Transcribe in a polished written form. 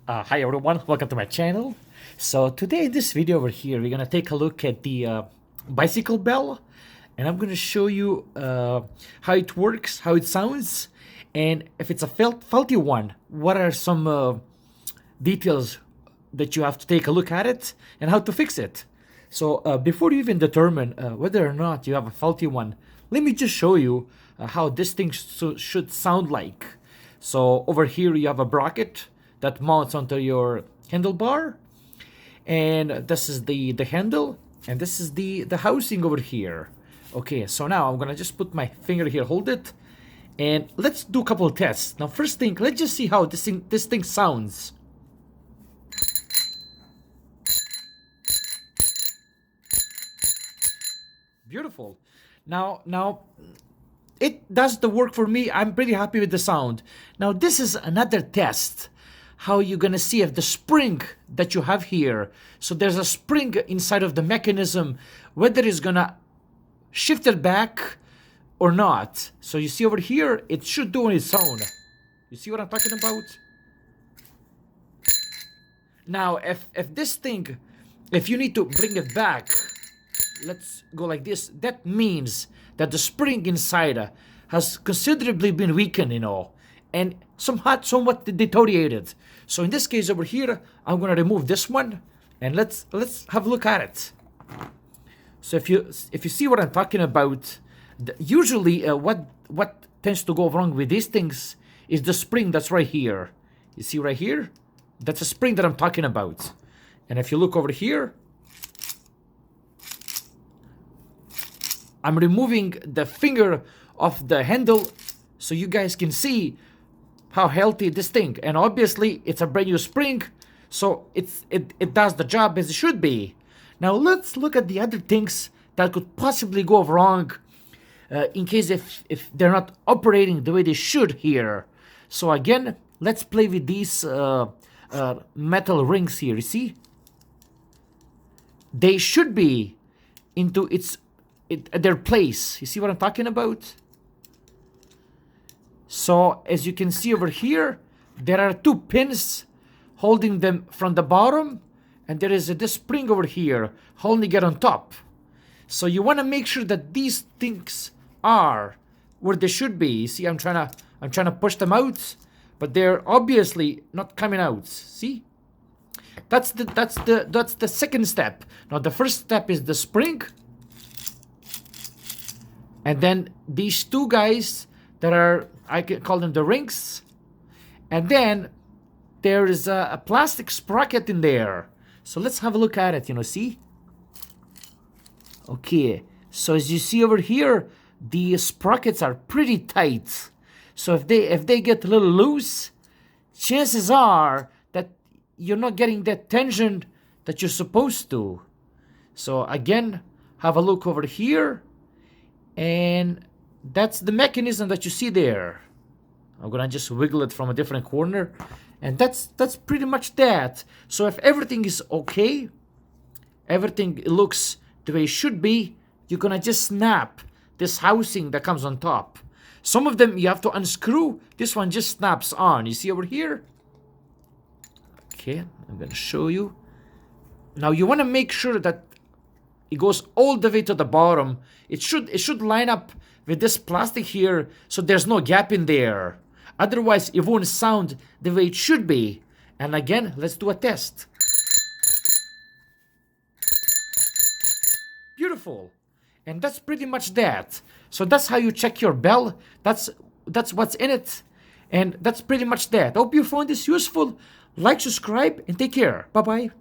Hi everyone, welcome to my channel. So today in this video over here, we're gonna take a look at the bicycle bell, and I'm gonna show you how it works, how it sounds, and if it's a faulty one, what are some details that you have to take a look at it and how to fix it. So before you even determine whether or not you have a faulty one, let me just show you how this thing should sound like. So over here you have a bracket that mounts onto your handlebar, and this is the handle, and this is the housing over here. Okay, so now I'm gonna just put my finger here, hold it, and let's do a couple of tests. Now first thing, let's just see how this thing sounds. Beautiful. Now it does the work for me. I'm pretty happy with the sound. Now this is another test, how you're gonna see if the spring that you have here, so there's a spring inside of the mechanism, whether it's gonna shift it back or not. So you see over here, it should do on its own. You see what I'm talking about? Now if this thing, if you need to bring it back, let's go like this, that means that the spring inside has considerably been weakened, and somewhat deteriorated. So in this case over here, I'm gonna remove this one, and let's have a look at it. So if you see what I'm talking about, usually what tends to go wrong with these things is the spring that's right here. You see right here, that's a spring that I'm talking about. And if you look over here, I'm removing the finger of the handle so you guys can see how healthy this thing. And obviously it's a brand new spring, so it does the job as it should be. Now let's look at the other things that could possibly go wrong in case if they're not operating the way they should here. So again, let's play with these metal rings here. You see, they should be into their place. You see what I'm talking about? So as you can see over here, there are two pins holding them from the bottom, and there is this spring over here holding it on top. So you want to make sure that these things are where they should be. You see, I'm trying to push them out, but they're obviously not coming out. See? That's the second step. Now the first step is the spring. And then these two guys that are, I can call them the rings. And then there is a plastic sprocket in there. So let's have a look at it, see? Okay, so as you see over here, the sprockets are pretty tight. So if they get a little loose, chances are that you're not getting that tension that you're supposed to. So again, have a look over here. And that's the mechanism that you see there. I'm gonna just wiggle it from a different corner, and that's pretty much that. So if everything is okay, everything looks the way it should be, you're gonna just snap this housing that comes on top. Some of them you have to unscrew. This one just snaps on. You see over here? Okay, I'm gonna show you. Now you wanna make sure that it goes all the way to the bottom. It should line up with this plastic here, so there's no gap in there. Otherwise, it won't sound the way it should be. And again, let's do a test. Beautiful. And that's pretty much that. So that's how you check your bell. That's what's in it. And that's pretty much that. I hope you found this useful. Like, subscribe, and take care. Bye-bye.